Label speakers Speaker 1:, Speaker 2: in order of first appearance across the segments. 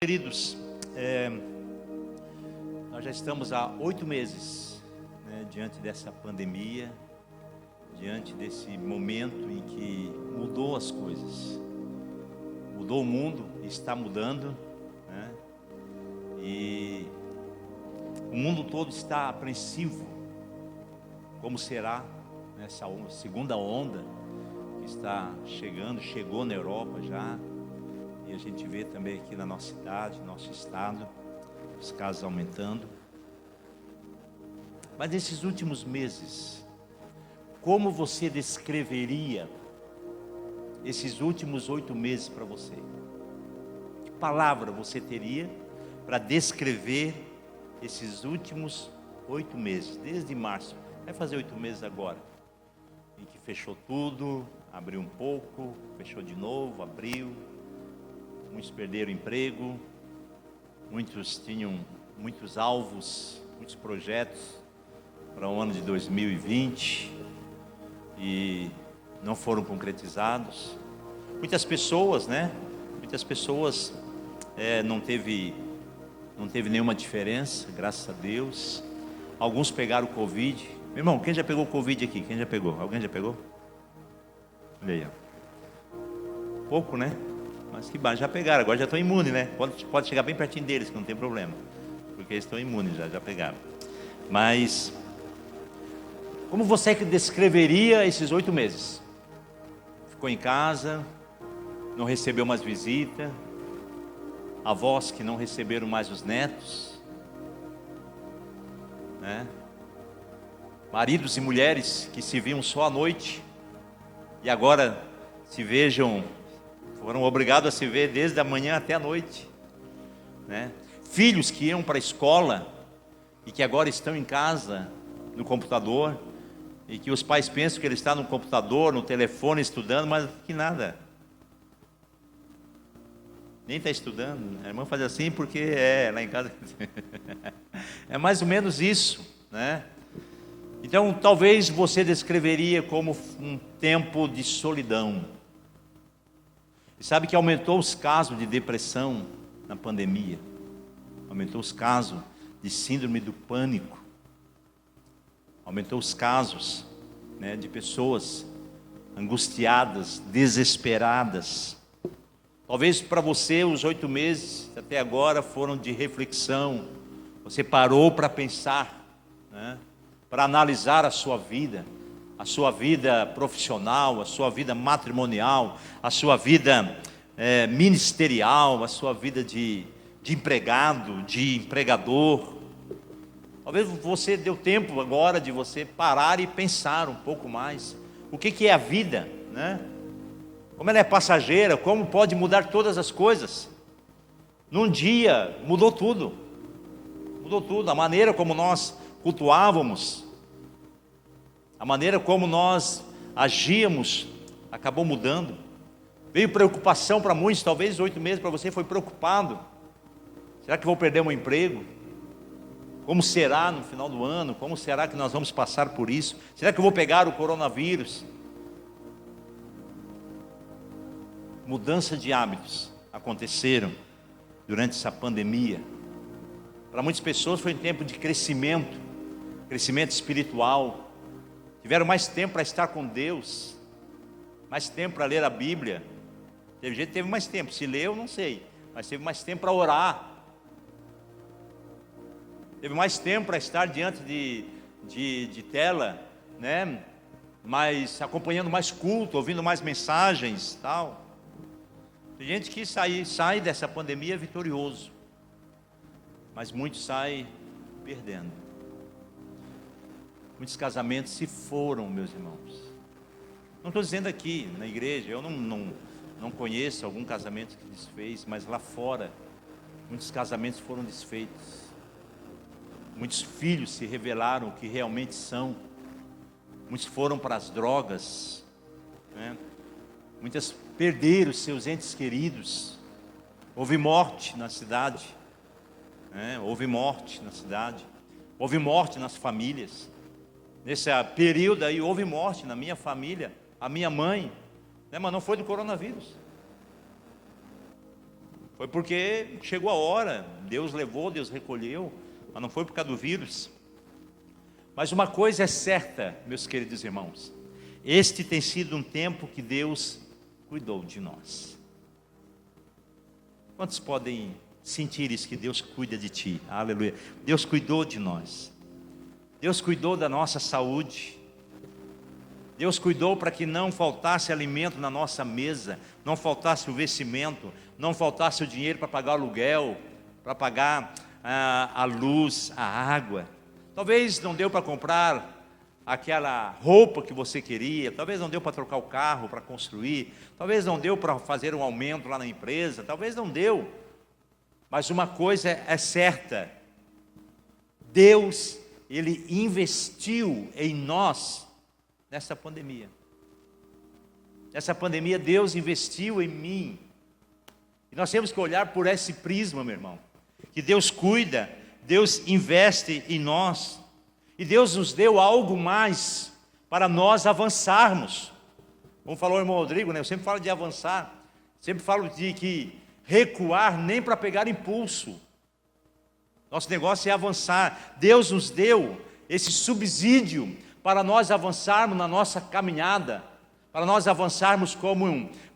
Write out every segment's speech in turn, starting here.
Speaker 1: Queridos, nós já estamos há 8 meses, diante dessa pandemia, diante desse momento em que mudou as coisas, mudou o mundo, está mudando, e o mundo todo está apreensivo, como será nessa segunda onda que está chegando, chegou na Europa já. E a gente vê também aqui na nossa cidade, nosso estado, os casos aumentando. Mas nesses últimos meses, como você descreveria esses últimos 8 meses para você? Que palavra você teria para descrever esses últimos 8 meses, desde março? Vai fazer 8 meses agora, em que fechou tudo, abriu um pouco, fechou de novo, abriu. Muitos perderam emprego, muitos tinham muitos alvos, muitos projetos para o ano de 2020 e não foram concretizados. Muitas pessoas, não teve nenhuma diferença, graças a Deus. Alguns pegaram o Covid. Meu irmão, quem já pegou o Covid aqui? Quem já pegou? Alguém já pegou? Olha aí, ó. Pouco, né? Mas que bom, já pegaram, agora já estão imunes, né? Pode chegar bem pertinho deles, que não tem problema, porque eles estão imunes, já pegaram. Mas como você que descreveria esses 8 meses? Ficou em casa, não recebeu mais visita, avós que não receberam mais os netos, maridos e mulheres que se viam só à noite e agora se vejam, foram obrigados a se ver desde a manhã até a noite, Filhos que iam para a escola e que agora estão em casa, no computador, e que os pais pensam que ele está no computador, no telefone, estudando, mas que nada. Nem está estudando. A irmã faz assim porque lá em casa. É mais ou menos isso, Então, talvez você descreveria como um tempo de solidão. E sabe que aumentou os casos de depressão na pandemia, aumentou os casos de síndrome do pânico, aumentou os casos de pessoas angustiadas, desesperadas. Talvez para você os 8 meses até agora foram de reflexão, você parou para pensar, para analisar a sua vida profissional, a sua vida matrimonial, a sua vida ministerial, a sua vida de empregado, de empregador. Talvez você deu tempo agora de você parar e pensar um pouco mais. O que é a vida, Como ela é passageira, como pode mudar todas as coisas. Num dia mudou tudo, a maneira como nós cultuávamos, a maneira como nós agíamos acabou mudando. Veio preocupação para muitos, talvez 8 meses para você foi preocupado. Será que vou perder meu emprego? Como será no final do ano? Como será que nós vamos passar por isso? Será que eu vou pegar o coronavírus? Mudança de hábitos aconteceram durante essa pandemia. Para muitas pessoas foi um tempo de crescimento espiritual. Tiveram mais tempo para estar com Deus, mais tempo para ler a Bíblia. Teve gente que teve mais tempo, se leu, não sei, mas teve mais tempo para orar. Teve mais tempo para estar diante de tela, mas acompanhando mais culto, ouvindo mais mensagens, tal. Tem gente que sai dessa pandemia vitorioso, mas muitos saem perdendo. Muitos casamentos se foram, meus irmãos. Não estou dizendo aqui na igreja, eu não conheço algum casamento que desfez, mas lá fora, muitos casamentos foram desfeitos. Muitos filhos se revelaram o que realmente são. Muitos foram para as drogas, Muitas perderam seus entes queridos. Houve morte na cidade, Houve morte na cidade, houve morte nas famílias. Nesse período aí houve morte na minha família, a minha mãe, mas não foi do coronavírus. Foi porque chegou a hora, Deus levou, Deus recolheu, mas não foi por causa do vírus. Mas uma coisa é certa, meus queridos irmãos, este tem sido um tempo que Deus cuidou de nós. Quantos podem sentir isso, que Deus cuida de ti? Aleluia. Deus cuidou de nós. Deus cuidou da nossa saúde. Deus cuidou para que não faltasse alimento na nossa mesa, não faltasse o vestimento, não faltasse o dinheiro para pagar o aluguel, para pagar a luz, a água. Talvez não deu para comprar aquela roupa que você queria, talvez não deu para trocar o carro, para construir, talvez não deu para fazer um aumento lá na empresa, talvez não deu. Mas uma coisa é certa, Deus, Ele investiu em nós nessa pandemia. Nessa pandemia Deus investiu em mim. E nós temos que olhar por esse prisma, meu irmão, que Deus cuida, Deus investe em nós, e Deus nos deu algo mais para nós avançarmos. Como falou o irmão Rodrigo, né? Eu sempre falo de avançar, sempre falo de que recuar nem para pegar impulso. Nosso negócio é avançar. Deus nos deu esse subsídio para nós avançarmos na nossa caminhada, para nós avançarmos como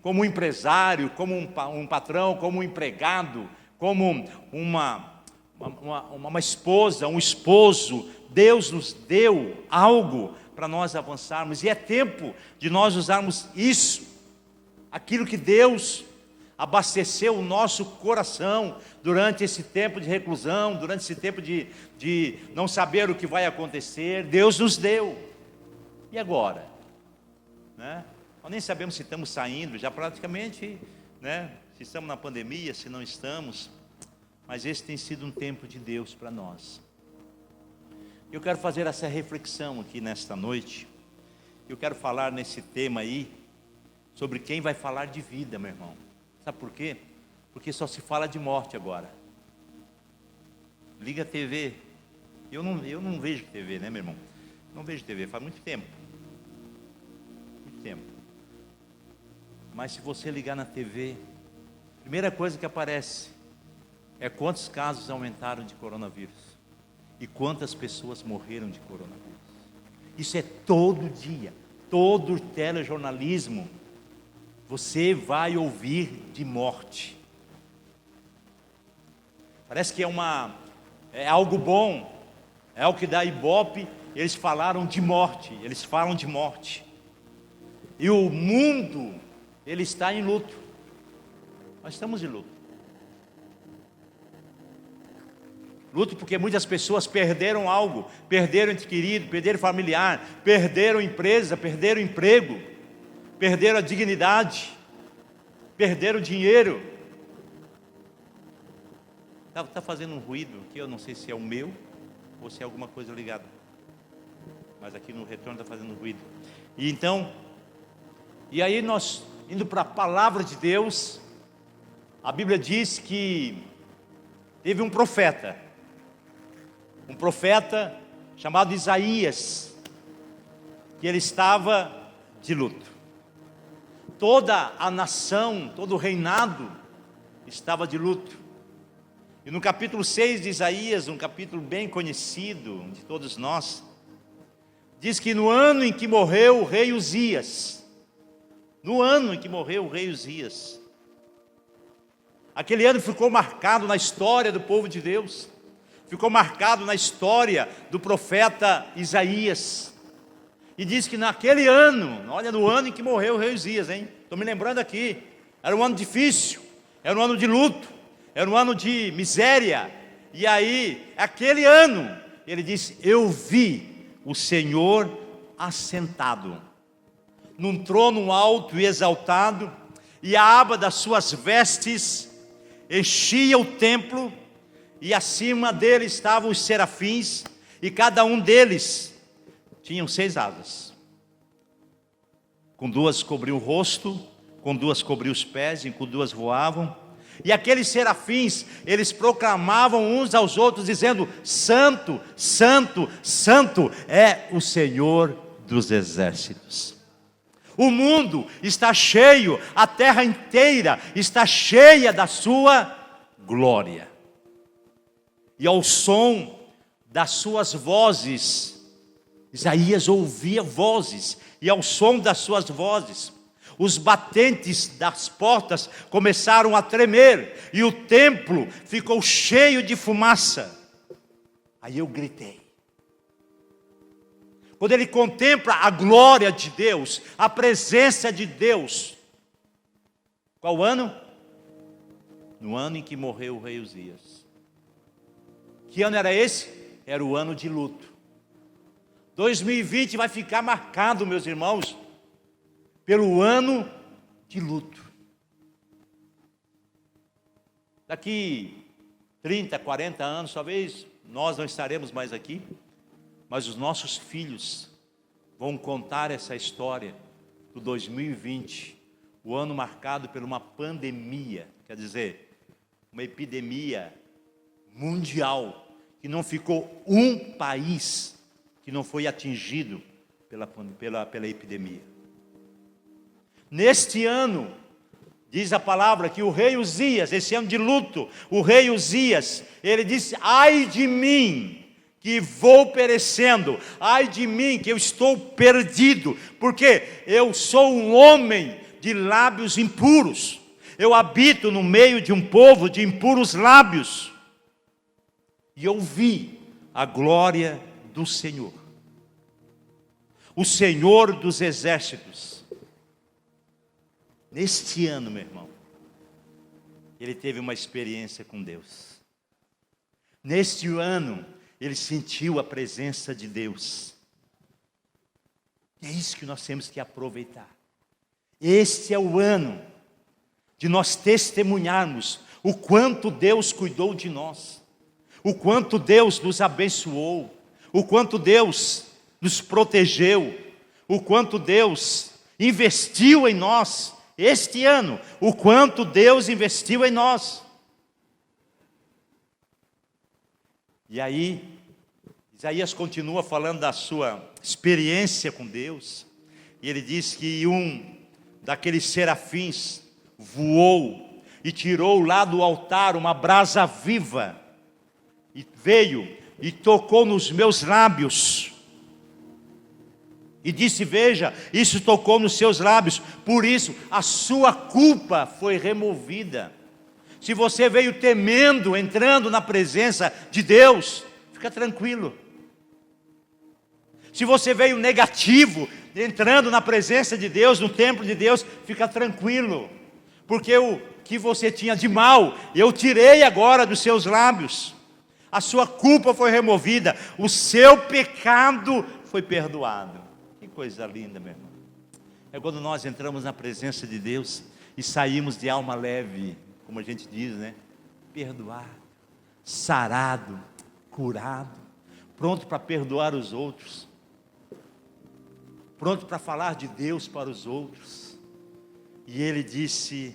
Speaker 1: um empresário, como um patrão, como um empregado, como uma esposa, um esposo. Deus nos deu algo para nós avançarmos, e é tempo de nós usarmos isso, aquilo que Deus abasteceu o nosso coração durante esse tempo de reclusão, durante esse tempo de não saber o que vai acontecer. Deus nos deu. E agora? Né? Nós nem sabemos se estamos saindo, já praticamente, né? Se estamos na pandemia, se não estamos, mas esse tem sido um tempo de Deus para nós. Eu quero fazer essa reflexão aqui nesta noite. Eu quero falar nesse tema aí, sobre quem vai falar de vida, meu irmão. Sabe por quê? Porque só se fala de morte agora. Liga a TV. Eu não vejo TV, né, meu irmão? Não vejo TV, faz muito tempo. Muito tempo. Mas se você ligar na TV, a primeira coisa que aparece é quantos casos aumentaram de coronavírus. E quantas pessoas morreram de coronavírus. Isso é todo dia, todo telejornalismo. Você vai ouvir de morte. Parece que é algo bom, é algo que dá ibope. Eles falaram de morte, eles falam de morte. E o mundo, ele está em luto. Nós estamos em luto. Luto porque muitas pessoas perderam algo, perderam ente querido, perderam familiar, perderam empresa, perderam emprego, perderam a dignidade, perderam dinheiro. Está fazendo um ruído aqui, eu não sei se é o meu ou se é alguma coisa ligada, mas aqui no retorno está fazendo ruído. E aí nós, indo para a palavra de Deus, a Bíblia diz que teve um profeta chamado Isaías, que ele estava de luto. Toda a nação, todo o reinado estava de luto. E no capítulo 6 de Isaías, um capítulo bem conhecido de todos nós, diz que no ano em que morreu o rei Uzias, aquele ano ficou marcado na história do povo de Deus, ficou marcado na história do profeta Isaías. E diz que naquele ano, olha, no ano em que morreu o rei Uzias, estou me lembrando aqui, era um ano difícil, era um ano de luto, era um ano de miséria. E aí, aquele ano, ele disse: eu vi o Senhor assentado num trono alto e exaltado, e a aba das suas vestes enchia o templo, e acima dele estavam os serafins, e cada um deles tinham 6 asas. Com 2 cobriam o rosto, com 2 cobriam os pés, e com 2 voavam. E aqueles serafins, eles proclamavam uns aos outros, dizendo: Santo, Santo, Santo é o Senhor dos exércitos. O mundo está cheio, a terra inteira está cheia da sua glória. E ao som das suas vozes, Isaías ouvia vozes, e ao som das suas vozes, os batentes das portas começaram a tremer, e o templo ficou cheio de fumaça. Aí eu gritei. Quando ele contempla a glória de Deus, a presença de Deus. Qual ano? No ano em que morreu o rei Uzias. Que ano era esse? Era o ano de luto. 2020 vai ficar marcado, meus irmãos, pelo ano de luto. Daqui 30, 40 anos, talvez nós não estaremos mais aqui, mas os nossos filhos vão contar essa história do 2020, o ano marcado por uma pandemia, quer dizer, uma epidemia mundial, que não ficou um país que não foi atingido pela epidemia. Neste ano, diz a palavra que o rei Uzias, esse ano de luto, o rei Uzias, ele disse: ai de mim, que vou perecendo, ai de mim, que eu estou perdido, porque eu sou um homem de lábios impuros, eu habito no meio de um povo de impuros lábios, e eu vi a glória do Senhor, o Senhor dos exércitos. Neste ano, meu irmão, ele teve uma experiência com Deus. Neste ano, ele sentiu a presença de Deus. É isso que nós temos que aproveitar. Este é o ano de nós testemunharmos o quanto Deus cuidou de nós, o quanto Deus nos abençoou, o quanto Deus nos protegeu, o quanto Deus investiu em nós. Este ano, o quanto Deus investiu em nós. E aí, Isaías continua falando da sua experiência com Deus, e ele diz que um daqueles serafins voou e tirou lá do altar uma brasa viva, e veio e tocou nos meus lábios, e disse: veja, isso tocou nos seus lábios, por isso a sua culpa foi removida. Se você veio temendo, entrando na presença de Deus, fica tranquilo. Se você veio negativo, entrando na presença de Deus, no templo de Deus, fica tranquilo, porque o que você tinha de mal, eu tirei agora dos seus lábios. A sua culpa foi removida, o seu pecado foi perdoado. Que coisa linda, meu irmão. É quando nós entramos na presença de Deus e saímos de alma leve, como a gente diz, né? Perdoado, sarado, curado, pronto para perdoar os outros, pronto para falar de Deus para os outros. E ele disse,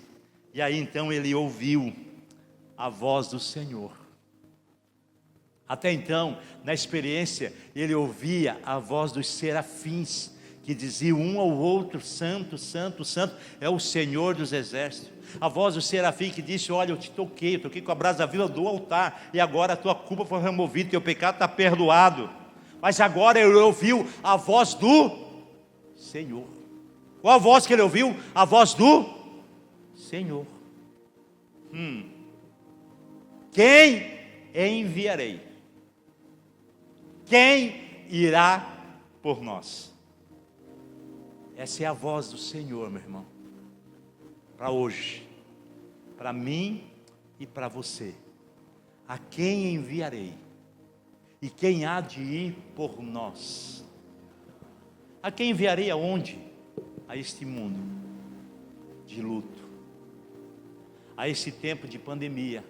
Speaker 1: e aí então ele ouviu a voz do Senhor. Até então, na experiência, ele ouvia a voz dos serafins, que diziam um ao outro: santo, santo, santo, é o Senhor dos exércitos. A voz do serafim que disse: olha, eu te toquei com a brasa viva do altar, e agora a tua culpa foi removida, teu pecado está perdoado. Mas agora ele ouviu a voz do Senhor. Qual a voz que ele ouviu? A voz do Senhor. Quem enviarei? Quem irá por nós? Essa é a voz do Senhor, meu irmão, para hoje, para mim e para você. A quem enviarei? E quem há de ir por nós? A quem enviarei aonde? A este mundo de luto, a esse tempo de pandemia,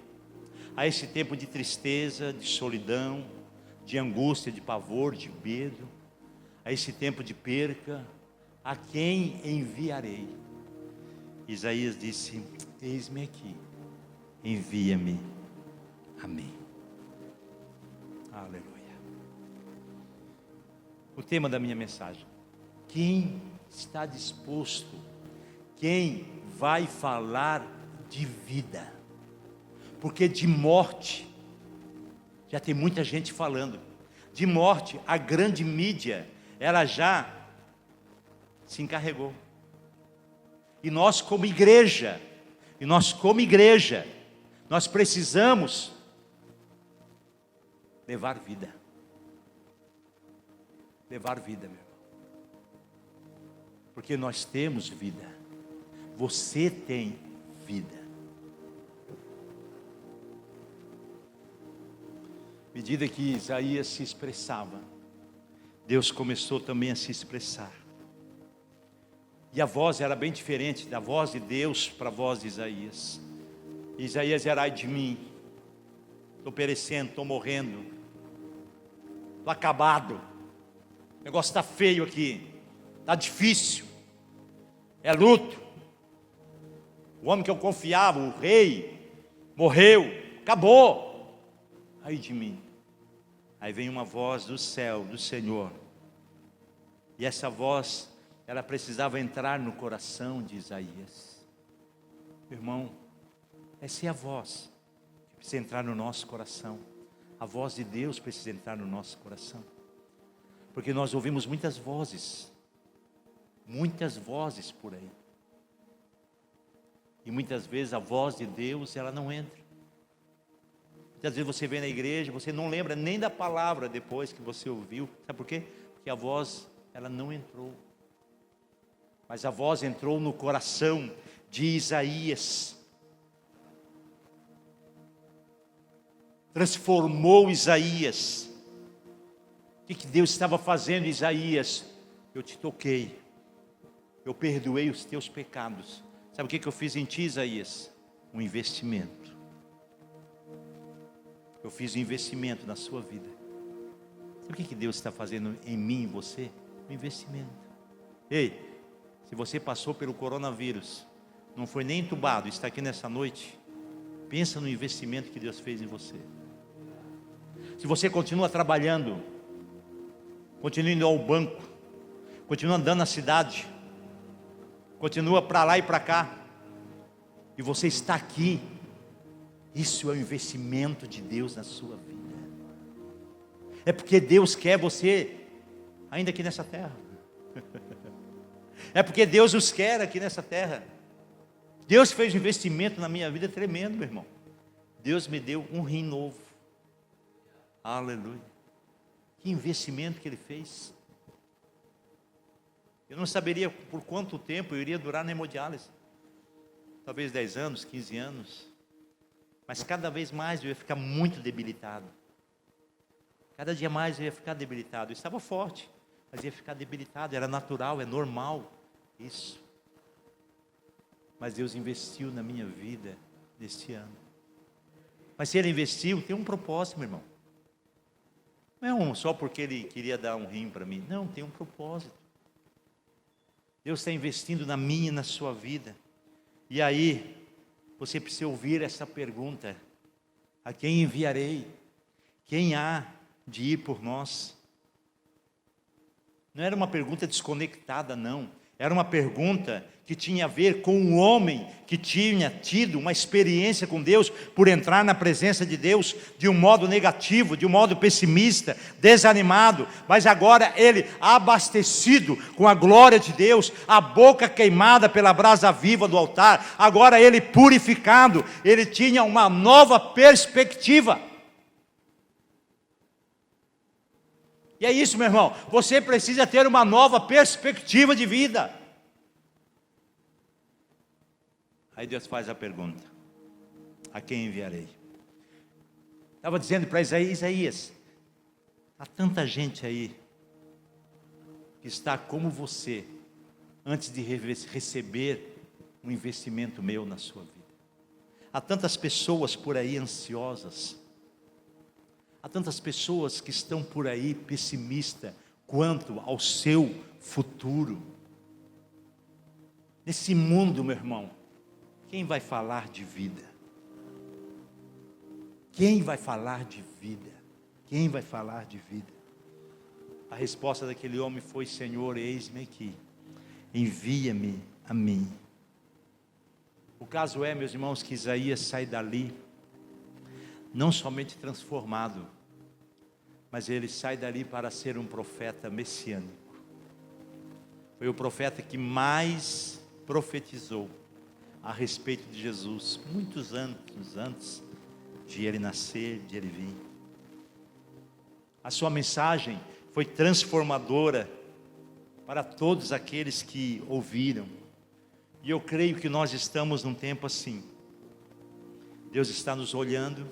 Speaker 1: a esse tempo de tristeza, de solidão, de angústia, de pavor, de medo, a esse tempo de perca. A quem enviarei? Isaías disse: eis-me aqui, envia-me a mim. Aleluia. O tema da minha mensagem: quem está disposto, quem vai falar de vida? Porque de morte, já tem muita gente falando, de morte, a grande mídia, ela já se encarregou. E nós como igreja, nós precisamos levar vida. Levar vida, meu irmão. Porque nós temos vida. Você tem vida. À medida que Isaías se expressava, Deus começou também a se expressar. E a voz era bem diferente da voz de Deus para a voz de Isaías. Isaías era: ai de mim, estou perecendo, estou morrendo, estou acabado, o negócio está feio aqui, está difícil, é luto. O homem que eu confiava, o rei, morreu, acabou, ai de mim. Aí vem uma voz do céu, do Senhor, e essa voz, ela precisava entrar no coração de Isaías. Irmão, essa é a voz que precisa entrar no nosso coração. A voz de Deus precisa entrar no nosso coração. Porque nós ouvimos muitas vozes por aí. E muitas vezes a voz de Deus, ela não entra. Muitas vezes você vem na igreja, você não lembra nem da palavra depois que você ouviu. Sabe por quê? Porque a voz, ela não entrou. Mas a voz entrou no coração de Isaías. Transformou Isaías. O que Deus estava fazendo, Isaías? Eu te toquei. Eu perdoei os teus pecados. Sabe o que eu fiz em ti, Isaías? Um investimento. Eu fiz um investimento na sua vida. Sabe o que Deus está fazendo em mim e em você? Um investimento. Ei, se você passou pelo coronavírus, não foi nem entubado, está aqui nessa noite, pensa no investimento que Deus fez em você. Se você continua trabalhando, continua indo ao banco, continua andando na cidade, continua para lá e para cá, e você está aqui, isso é um investimento de Deus na sua vida. É porque Deus quer você ainda aqui nessa terra. É porque Deus os quer aqui nessa terra. Deus fez um investimento na minha vida tremendo, meu irmão. Deus me deu um rim novo. Aleluia. Que investimento que Ele fez. Eu não saberia por quanto tempo eu iria durar na hemodiálise. Talvez 10 anos, 15 anos. Mas cada vez mais eu ia ficar muito debilitado. Cada dia mais eu ia ficar debilitado. Eu estava forte, mas ia ficar debilitado. Era natural, é normal isso. Mas Deus investiu na minha vida neste ano. Mas se Ele investiu, tem um propósito, meu irmão. Não é só porque Ele queria dar um rim para mim. Não, tem um propósito. Deus está investindo na minha e na sua vida. E aí, você precisa ouvir essa pergunta: a quem enviarei? Quem há de ir por nós? Não era uma pergunta desconectada, não. Era uma pergunta que tinha a ver com um homem que tinha tido uma experiência com Deus, por entrar na presença de Deus de um modo negativo, de um modo pessimista, desanimado, mas agora ele, abastecido com a glória de Deus, a boca queimada pela brasa viva do altar, agora ele purificado, ele tinha uma nova perspectiva. E é isso, meu irmão, você precisa ter uma nova perspectiva de vida. Aí Deus faz a pergunta: a quem enviarei? Estava dizendo para Isaías, há tanta gente aí, que está como você, antes de receber um investimento meu na sua vida. Há tantas pessoas por aí ansiosas, há tantas pessoas que estão por aí pessimistas quanto ao seu futuro. Nesse mundo, meu irmão, quem vai falar de vida? Quem vai falar de vida? Quem vai falar de vida? A resposta daquele homem foi: Senhor, eis-me aqui, envia-me a mim. O caso é, meus irmãos, que Isaías sai dali não somente transformado, mas ele sai dali para ser um profeta messiânico. Foi o profeta que mais profetizou a respeito de Jesus, muitos anos antes de ele nascer, de ele vir. A sua mensagem foi transformadora para todos aqueles que ouviram. E eu creio que nós estamos num tempo assim. Deus está nos olhando.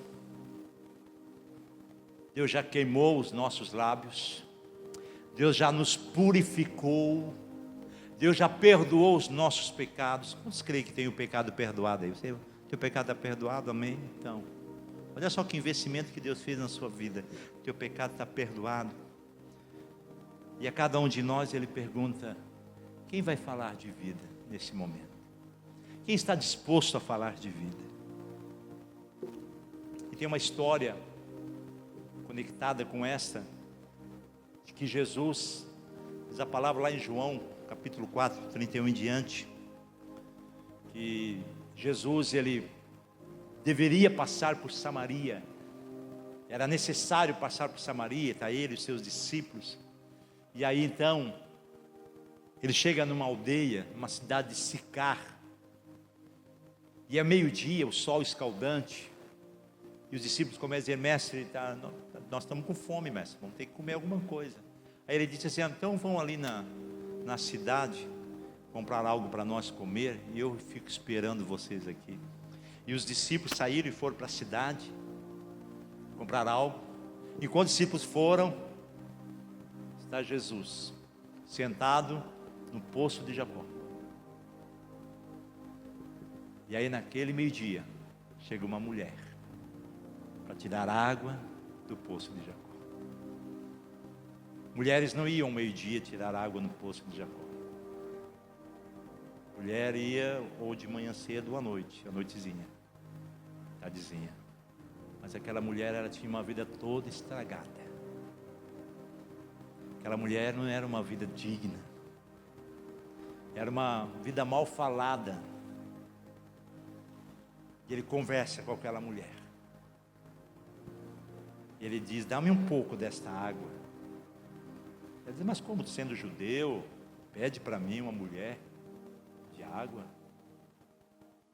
Speaker 1: Deus já queimou os nossos lábios. Deus já nos purificou. Deus já perdoou os nossos pecados. Quantos creem que tem o pecado perdoado aí? Você, teu pecado está perdoado, amém? Então, olha só que investimento que Deus fez na sua vida. Teu pecado está perdoado. E a cada um de nós Ele pergunta: quem vai falar de vida nesse momento? Quem está disposto a falar de vida? E tem uma história conectada com esta, de que Jesus, diz a palavra lá em João, capítulo 4, 31 em diante, que Jesus, ele deveria passar por Samaria, era necessário passar por Samaria, está ele e os seus discípulos. E aí então, ele chega numa aldeia, numa cidade de Sicar, e é meio-dia, o sol escaldante, e os discípulos começam a dizer: mestre, nós estamos com fome, mestre, vamos ter que comer alguma coisa. Aí ele disse assim: então vão ali na cidade, comprar algo para nós comer, e eu fico esperando vocês aqui. E os discípulos saíram e foram para a cidade, comprar algo. Enquanto os discípulos foram, está Jesus, sentado no poço de Jacó. E aí naquele meio-dia, chega uma mulher, para tirar água do poço de Jacó. Mulheres não iam ao meio-dia tirar água no poço de Jacó. Mulher ia ou de manhã cedo ou à noitezinha, tardezinha. Mas aquela mulher, ela tinha uma vida toda estragada. Aquela mulher não era uma vida digna. Era uma vida mal falada. E ele conversa com aquela mulher. E ele diz: dá-me um pouco desta água. Ela diz: mas como, sendo judeu, pede para mim uma mulher de água?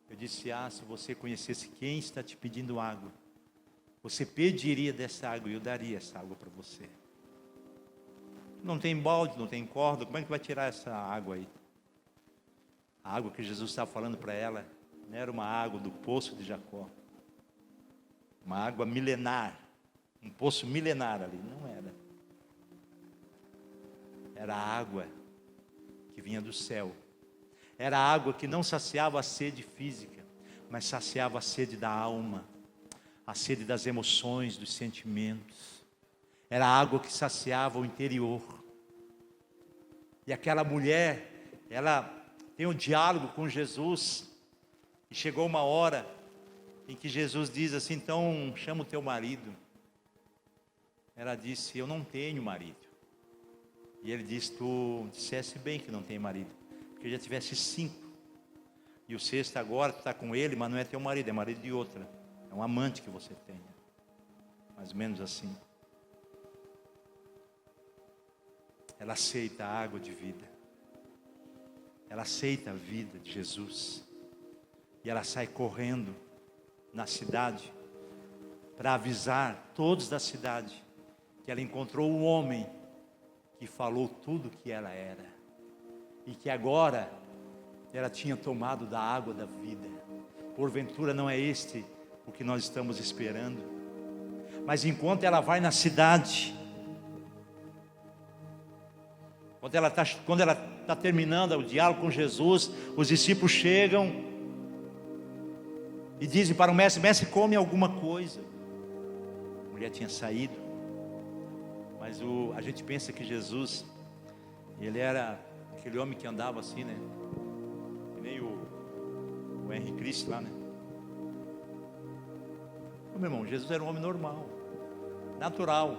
Speaker 1: Eu disse: se você conhecesse quem está te pedindo água, você pediria dessa água e eu daria essa água para você. Não tem balde, não tem corda, como é que vai tirar essa água aí? A água que Jesus estava falando para ela não era uma água do poço de Jacó, uma água milenar, um poço milenar ali, não era. Era a água que vinha do céu. Era a água que não saciava a sede física, mas saciava a sede da alma, a sede das emoções, dos sentimentos. Era a água que saciava o interior. E aquela mulher, ela tem um diálogo com Jesus. E chegou uma hora em que Jesus diz assim: então chama o teu marido. Ela disse: eu não tenho marido. E ele disse: tu dissesse bem que não tem marido, porque já tivesse 5. E o sexto agora tu está com ele, mas não é teu marido, é marido de outra. É um amante que você tem. Mais ou menos assim. Ela aceita a água de vida. Ela aceita a vida de Jesus. E ela sai correndo na cidade para avisar todos da cidade que ela encontrou um homem que falou tudo o que ela era. E que agora ela tinha tomado da água da vida. Porventura não é este o que nós estamos esperando? Mas enquanto ela vai na cidade, quando ela está terminando o diálogo com Jesus, os discípulos chegam e dizem para o mestre: mestre, come alguma coisa. A mulher tinha saído, mas a gente pensa que Jesus, ele era aquele homem que andava assim, né? Que nem o Henry Cristo lá, né? Meu irmão, Jesus era um homem normal, natural.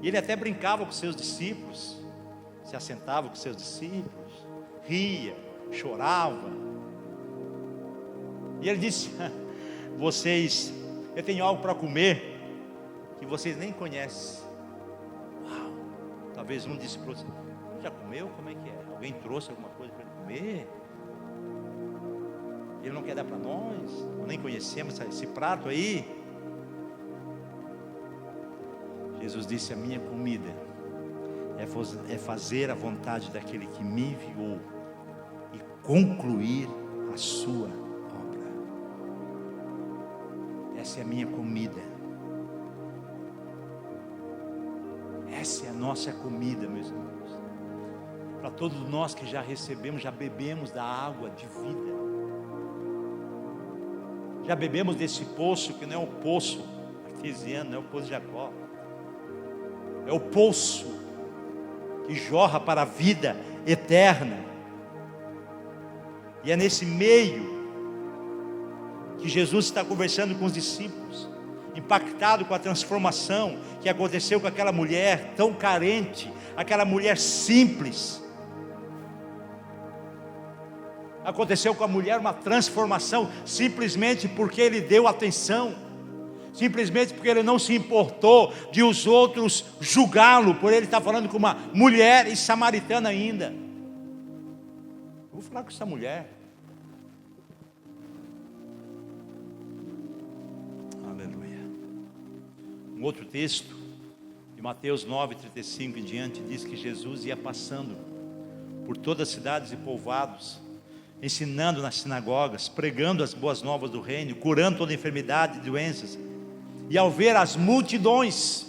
Speaker 1: E ele até brincava com seus discípulos, se assentava com seus discípulos, ria, chorava. E ele disse: vocês eu tenho algo para comer que vocês nem conhecem. Uau! Talvez um disse para você: já comeu? Como é que é? Alguém trouxe alguma coisa para ele comer? Ele não quer dar para nós? Nós nem conhecemos esse prato aí. Jesus disse: a minha comida é fazer a vontade daquele que me enviou e concluir a sua obra. Essa é a minha comida. Essa é a nossa comida, meus irmãos. Para todos nós que já recebemos, já bebemos da água de vida. Já bebemos desse poço que não é o poço artesiano, não é o poço de Jacó. É o poço que jorra para a vida eterna. E é nesse meio que Jesus está conversando com os discípulos, impactado com a transformação que aconteceu com aquela mulher tão carente, aquela mulher simples. Aconteceu com a mulher uma transformação, simplesmente porque ele deu atenção, simplesmente porque ele não se importou de os outros julgá-lo, por ele estar falando com uma mulher e samaritana ainda. Vou falar com essa mulher. Aleluia. Um outro texto, de Mateus 9:35 em diante, diz que Jesus ia passando por todas as cidades e povoados, ensinando nas sinagogas, pregando as boas novas do reino, curando toda enfermidade e doenças. E ao ver as multidões,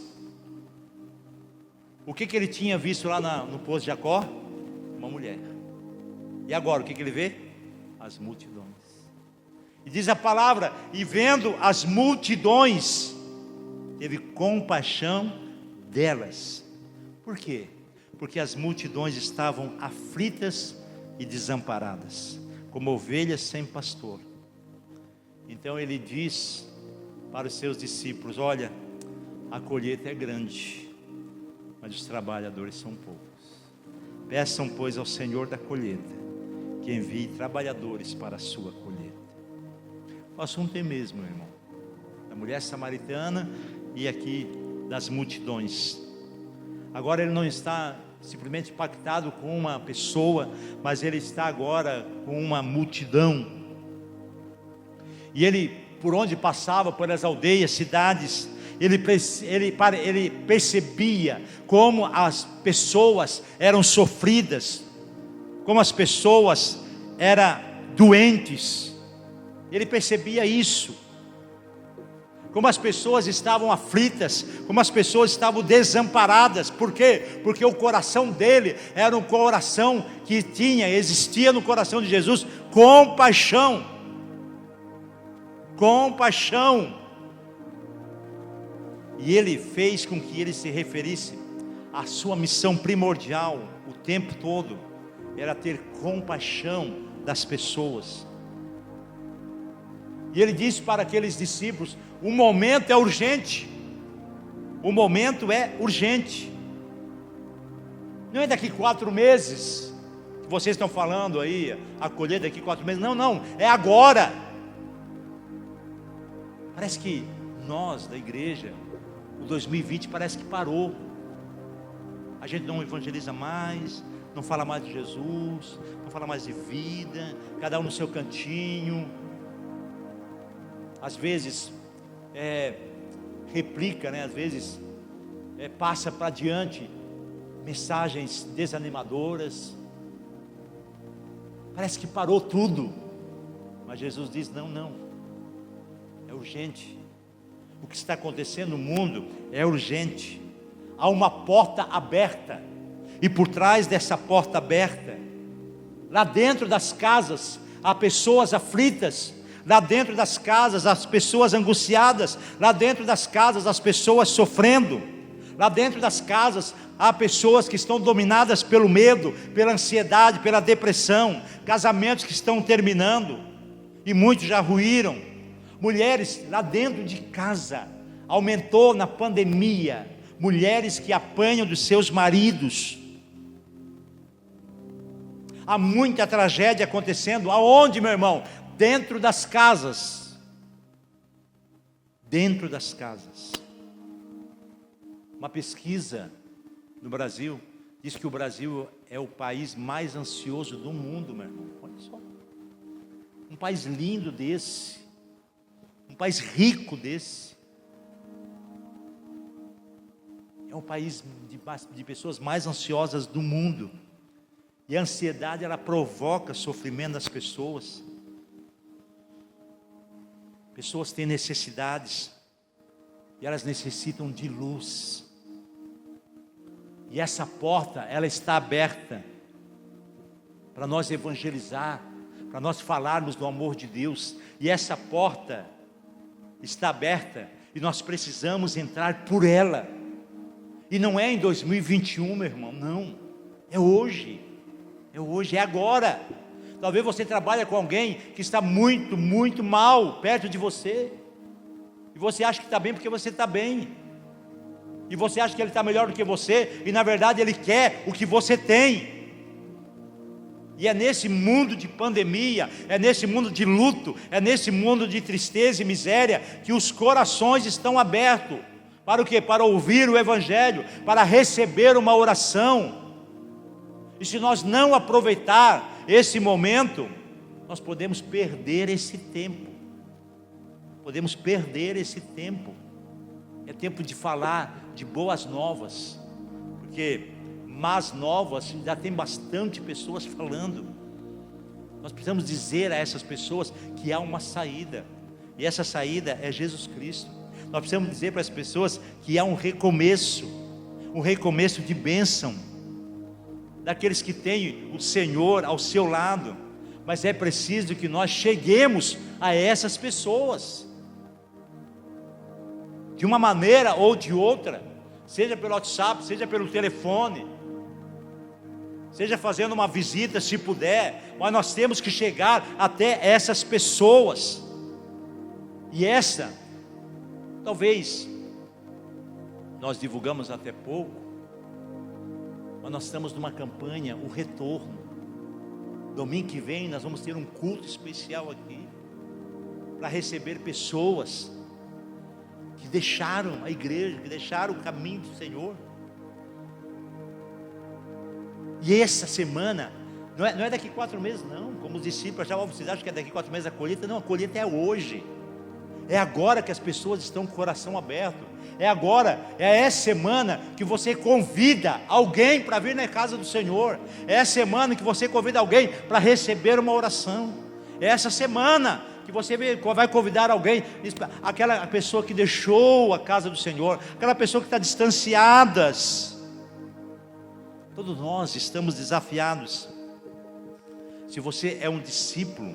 Speaker 1: o que ele tinha visto lá no poço de Jacó? Uma mulher. E agora o que ele vê? As multidões. E diz a palavra: e vendo as multidões, teve compaixão delas. Por quê? Porque as multidões estavam aflitas e desamparadas, como ovelhas sem pastor. Então ele diz para os seus discípulos: olha, a colheita é grande, mas os trabalhadores são poucos. Peçam, pois, ao Senhor da colheita que envie trabalhadores para a sua colheita. O assunto é mesmo, meu irmão, da mulher samaritana e aqui das multidões. Agora ele não está simplesmente impactado com uma pessoa, mas ele está agora com uma multidão. E ele, por onde passava, pelas aldeias, cidades, ele percebia como as pessoas eram sofridas, como as pessoas eram doentes. Ele percebia isso, como as pessoas estavam aflitas, como as pessoas estavam desamparadas. Por quê? Porque o coração dele era um coração que existia no coração de Jesus compaixão. Compaixão. E ele fez com que ele se referisse à sua missão primordial o tempo todo, era ter compaixão das pessoas. E ele disse para aqueles discípulos: o momento é urgente. O momento é urgente. Não é daqui 4 meses que vocês estão falando aí, a colheita daqui 4 meses. Não, não, é agora. Parece que nós da igreja, o 2020 parece que parou. A gente não evangeliza mais, não fala mais de Jesus, não fala mais de vida, cada um no seu cantinho. Às vezes replica, né? Às vezes passa para diante mensagens desanimadoras. Parece que parou tudo. Mas Jesus diz: não, não, é urgente. O que está acontecendo no mundo é urgente. Há uma porta aberta, e por trás dessa porta aberta, lá dentro das casas, há pessoas aflitas. Lá dentro das casas, as pessoas angustiadas. Lá dentro das casas, as pessoas sofrendo. Lá dentro das casas, há pessoas que estão dominadas pelo medo, pela ansiedade, pela depressão. Casamentos que estão terminando, e muitos já ruíram. Mulheres lá dentro de casa, aumentou na pandemia, mulheres que apanham dos seus maridos. Há muita tragédia acontecendo. Aonde, meu irmão? Dentro das casas. dentro das casas. Uma pesquisa no Brasil diz que o Brasil é o país mais ansioso do mundo, meu irmão. Olha só. Um país lindo desse, um país rico desse, é o país de pessoas mais ansiosas do mundo. E a ansiedade, ela provoca sofrimento das pessoas. Pessoas têm necessidades, e elas necessitam de luz. E essa porta, ela está aberta para nós evangelizar, para nós falarmos do amor de Deus. E essa porta está aberta e nós precisamos entrar por ela. E não é em 2021, meu irmão, não. É hoje, é agora. Talvez você trabalhe com alguém que está muito, muito mal perto de você. E você acha que está bem porque você está bem. E você acha que ele está melhor do que você, e na verdade ele quer o que você tem. E é nesse mundo de pandemia, é nesse mundo de luto, é nesse mundo de tristeza e miséria, que os corações estão abertos. Para o quê? Para ouvir o Evangelho, para receber uma oração. E se nós não aproveitar esse momento, nós podemos perder esse tempo. Podemos perder esse tempo. É tempo de falar de boas novas, porque más novas já tem bastante pessoas falando. Nós precisamos dizer a essas pessoas que há uma saída, e essa saída é Jesus Cristo. Nós precisamos dizer para as pessoas que há um recomeço de bênção, daqueles que têm o Senhor ao seu lado. Mas é preciso que nós cheguemos a essas pessoas, de uma maneira ou de outra, seja pelo WhatsApp, seja pelo telefone, seja fazendo uma visita se puder, mas nós temos que chegar até essas pessoas. E essa, talvez, nós divulgamos até pouco, mas nós estamos numa campanha, o retorno. Domingo que vem nós vamos ter um culto especial aqui, para receber pessoas que deixaram a igreja, que deixaram o caminho do Senhor. E essa semana, não é daqui 4 meses não, como os discípulos achavam, vocês acham que é daqui 4 meses a colheita? Não, a colheita é hoje, é agora que as pessoas estão com o coração aberto, é agora, é essa semana que você convida alguém para vir na casa do Senhor, é essa semana que você convida alguém para receber uma oração, é essa semana que você vai convidar alguém, aquela pessoa que deixou a casa do Senhor, aquela pessoa que está distanciada. Todos nós estamos desafiados. Se você é um discípulo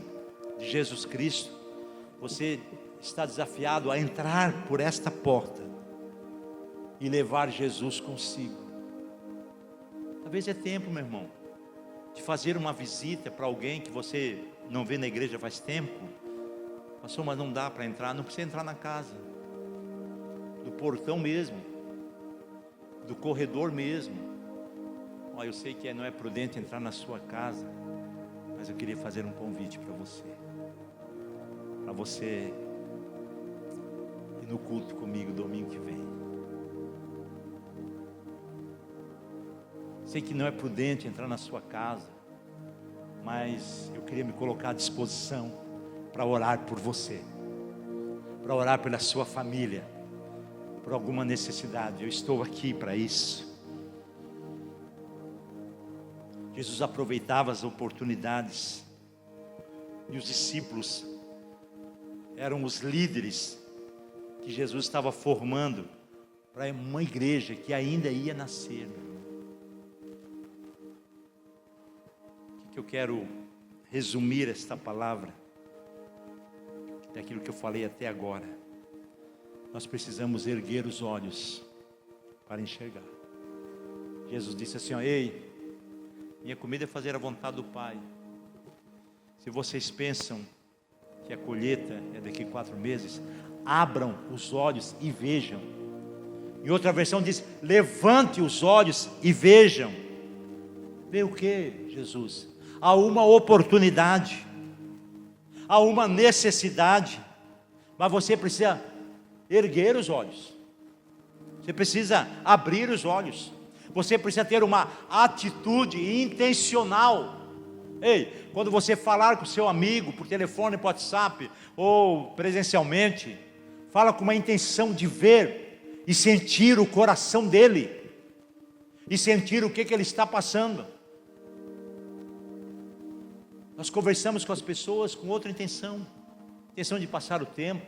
Speaker 1: de Jesus Cristo, você está desafiado a entrar por esta porta e levar Jesus consigo. Talvez é tempo, meu irmão, de fazer uma visita para alguém que você não vê na igreja faz tempo. Pastor, mas não dá para entrar. Não precisa entrar na casa, do portão mesmo, do corredor mesmo. Eu sei que não é prudente entrar na sua casa, mas eu queria fazer um convite para você ir no culto comigo domingo que vem. Sei que não é prudente entrar na sua casa, mas eu queria me colocar à disposição para orar por você, para orar pela sua família, por alguma necessidade. Eu estou aqui para isso. Jesus aproveitava as oportunidades, e os discípulos eram os líderes que Jesus estava formando para uma igreja que ainda ia nascer. O que eu quero resumir esta palavra, daquilo que eu falei até agora. Nós precisamos erguer os olhos para enxergar. Jesus disse assim: ei, minha comida é fazer a vontade do Pai. Se vocês pensam que a colheita é daqui 4 meses, abram os olhos e vejam. Em outra versão diz: levante os olhos e vejam. Vê o que, Jesus? Há uma oportunidade, há uma necessidade, mas você precisa erguer os olhos. Você precisa abrir os olhos. Você precisa ter uma atitude intencional. Ei, quando você falar com seu amigo por telefone, por WhatsApp ou presencialmente, fala com uma intenção de ver e sentir o coração dele e sentir o que ele está passando. Nós conversamos com as pessoas com outra intenção, intenção de passar o tempo,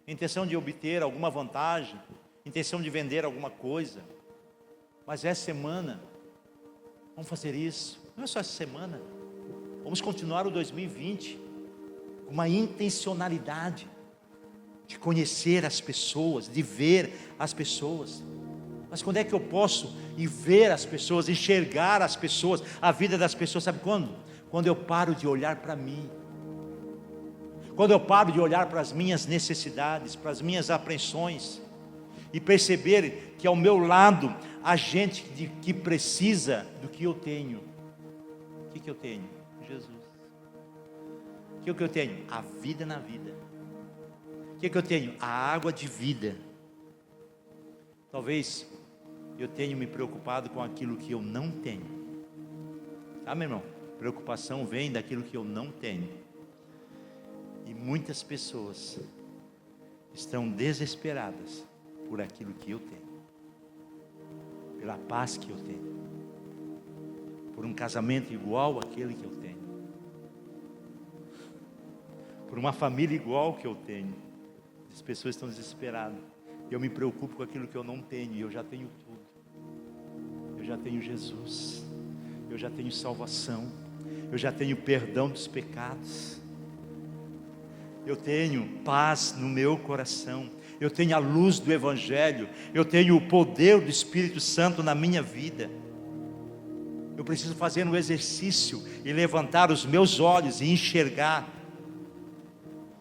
Speaker 1: intenção de obter alguma vantagem, intenção de vender alguma coisa. Mas essa semana, vamos fazer isso. Não é só essa semana. Vamos continuar o 2020 com uma intencionalidade de conhecer as pessoas, de ver as pessoas. Mas quando é que eu posso ir ver as pessoas, enxergar as pessoas, a vida das pessoas? Sabe quando? Quando eu paro de olhar para mim. Quando eu paro de olhar para as minhas necessidades, para as minhas apreensões, e perceber que ao meu lado há gente que precisa do que eu tenho. O que eu tenho? Jesus. O que eu tenho? A vida na vida. O que eu tenho? A água de vida. Talvez eu tenha me preocupado com aquilo que eu não tenho. Tá, meu irmão? Preocupação vem daquilo que eu não tenho. E muitas pessoas estão desesperadas por aquilo que eu tenho, pela paz que eu tenho, por um casamento igual àquele que eu tenho, por uma família igual que eu tenho. As pessoas estão desesperadas. Eu me preocupo com aquilo que eu não tenho, e eu já tenho tudo. Eu já tenho Jesus, eu já tenho salvação, eu já tenho perdão dos pecados, eu tenho paz no meu coração, eu tenho a luz do Evangelho, eu tenho o poder do Espírito Santo na minha vida. Eu preciso fazer um exercício e levantar os meus olhos e enxergar.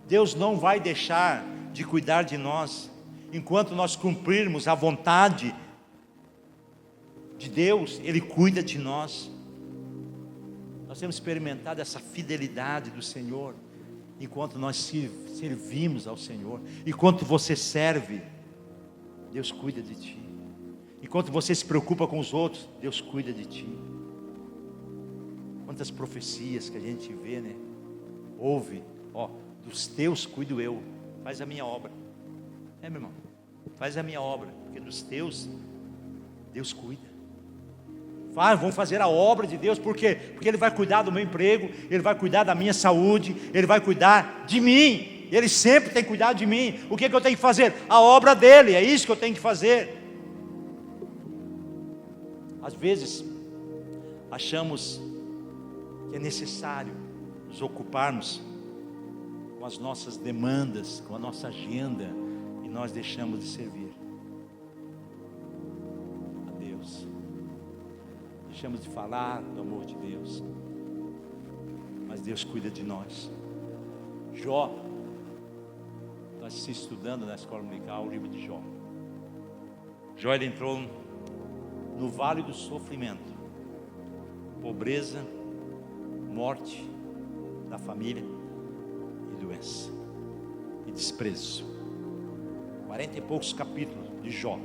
Speaker 1: Deus não vai deixar de cuidar de nós enquanto nós cumprirmos a vontade de Deus. Ele cuida de nós. Nós temos experimentado essa fidelidade do Senhor enquanto nós servimos ao Senhor. Enquanto você serve, Deus cuida de ti. Enquanto você se preocupa com os outros, Deus cuida de ti. Quantas profecias que a gente vê, né? Ouve, dos teus cuido eu, faz a minha obra. Meu irmão, faz a minha obra, porque dos teus, Deus cuida. Vamos fazer a obra de Deus, por quê? Porque Ele vai cuidar do meu emprego, Ele vai cuidar da minha saúde, Ele vai cuidar de mim, Ele sempre tem cuidado de mim. O que eu tenho que fazer? A obra dEle, é isso que eu tenho que fazer. Às vezes, achamos que é necessário nos ocuparmos com as nossas demandas, com a nossa agenda, e nós deixamos de servir a Deus. Deixamos de falar do amor de Deus, mas Deus cuida de nós. Jó, nós estamos estudando na escola dominical o livro de Jó. Jó, ele entrou no vale do sofrimento, pobreza, morte da família e doença e desprezo. 40 e poucos capítulos de Jó.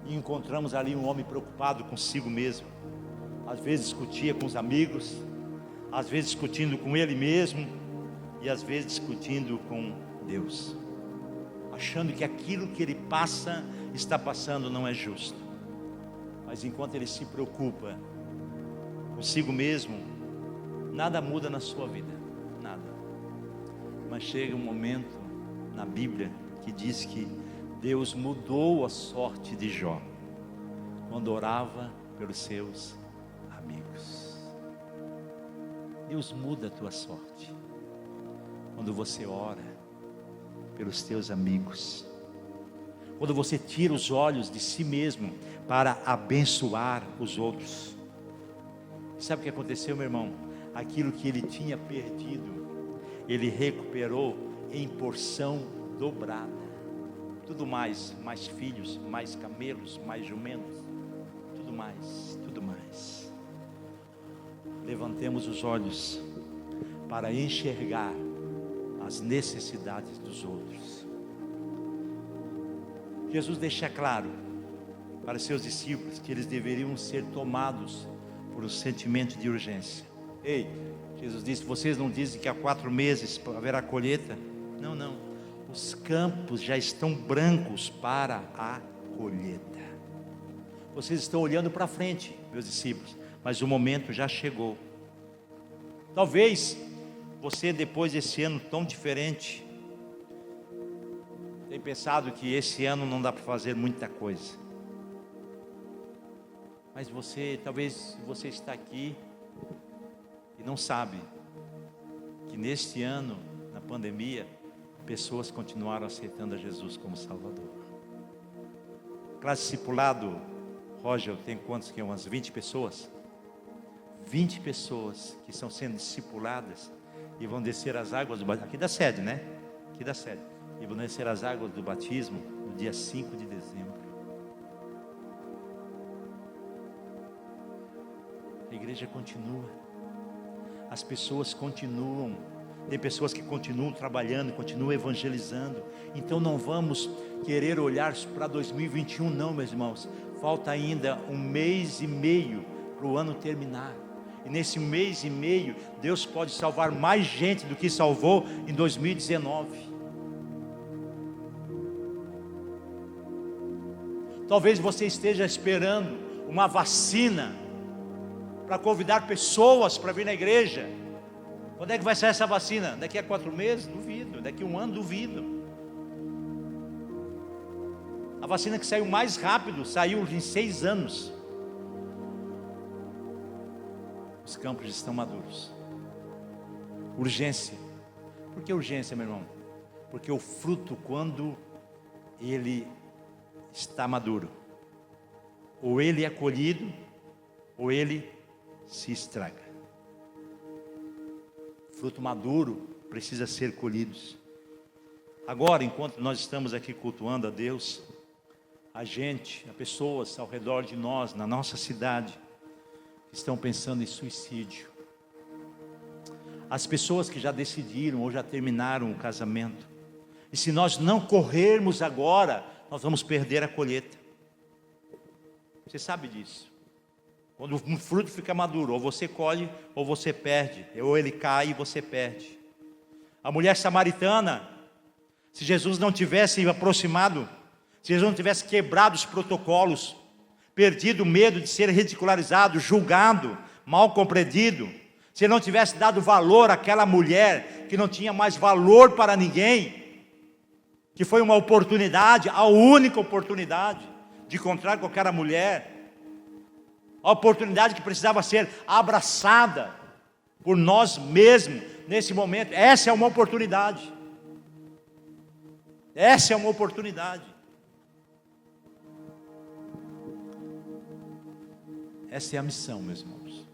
Speaker 1: E encontramos ali um homem preocupado consigo mesmo. Às vezes discutia com os amigos, às vezes discutindo com ele mesmo, e às vezes discutindo com Deus, achando que aquilo que ele está passando não é justo. Mas enquanto ele se preocupa consigo mesmo, nada muda na sua vida, nada. Mas chega um momento na Bíblia que diz que Deus mudou a sorte de Jó quando orava pelos seus amigos. Deus muda a tua sorte quando você ora pelos teus amigos, quando você tira os olhos de si mesmo para abençoar os outros. Sabe o que aconteceu, meu irmão? Aquilo que ele tinha perdido, ele recuperou em porção dobrada. Tudo mais filhos, mais camelos, mais jumentos, tudo mais. Levantemos os olhos para enxergar as necessidades dos outros. Jesus deixa claro para seus discípulos que eles deveriam ser tomados por um sentimento de urgência. Ei, Jesus disse: vocês não dizem que há 4 meses haverá colheita? Não, não. Os campos já estão brancos para a colheita. Vocês estão olhando para frente, meus discípulos, mas o momento já chegou. Talvez você, depois desse ano tão diferente, tenha pensado que esse ano não dá para fazer muita coisa. Mas talvez você está aqui e não sabe que neste ano, na pandemia, pessoas continuaram aceitando a Jesus como Salvador. Classe discipulado, Roger, tem quantos que? Umas 20 pessoas? 20 pessoas que estão sendo discipuladas e vão descer as águas do batismo, aqui da sede, né? Aqui da sede. E vão descer as águas do batismo no dia 5 de dezembro. A igreja continua. As pessoas continuam. Tem pessoas que continuam trabalhando, continuam evangelizando. Então não vamos querer olhar para 2021 não, meus irmãos. Falta ainda 1 mês e meio para o ano terminar. E nesse 1 mês e meio, Deus pode salvar mais gente do que salvou em 2019. Talvez você esteja esperando uma vacina para convidar pessoas para vir na igreja. Quando é que vai sair essa vacina? Daqui a 4 meses? Duvido. Daqui a 1 ano? Duvido. A vacina que saiu mais rápido, saiu em 6 anos. Os campos estão maduros. Urgência. Por que urgência, meu irmão? Porque o fruto, quando ele está maduro, ou ele é colhido, ou ele se estraga. Fruto maduro precisa ser colhido. Agora, enquanto nós estamos aqui cultuando a Deus, as pessoas ao redor de nós, na nossa cidade, estão pensando em suicídio. As pessoas que já decidiram ou já terminaram o casamento. E se nós não corrermos agora, nós vamos perder a colheita. Você sabe disso. Quando um fruto fica maduro, ou você colhe, ou você perde. Ou ele cai e você perde. A mulher samaritana, se Jesus não tivesse aproximado, se Jesus não tivesse quebrado os protocolos, perdido o medo de ser ridicularizado, julgado, mal compreendido, se ele não tivesse dado valor àquela mulher, que não tinha mais valor para ninguém, que foi uma oportunidade, a única oportunidade, de encontrar com aquela mulher, a oportunidade que precisava ser abraçada por nós mesmos nesse momento. Essa é uma oportunidade. Essa é uma oportunidade. Essa é a missão, meus irmãos,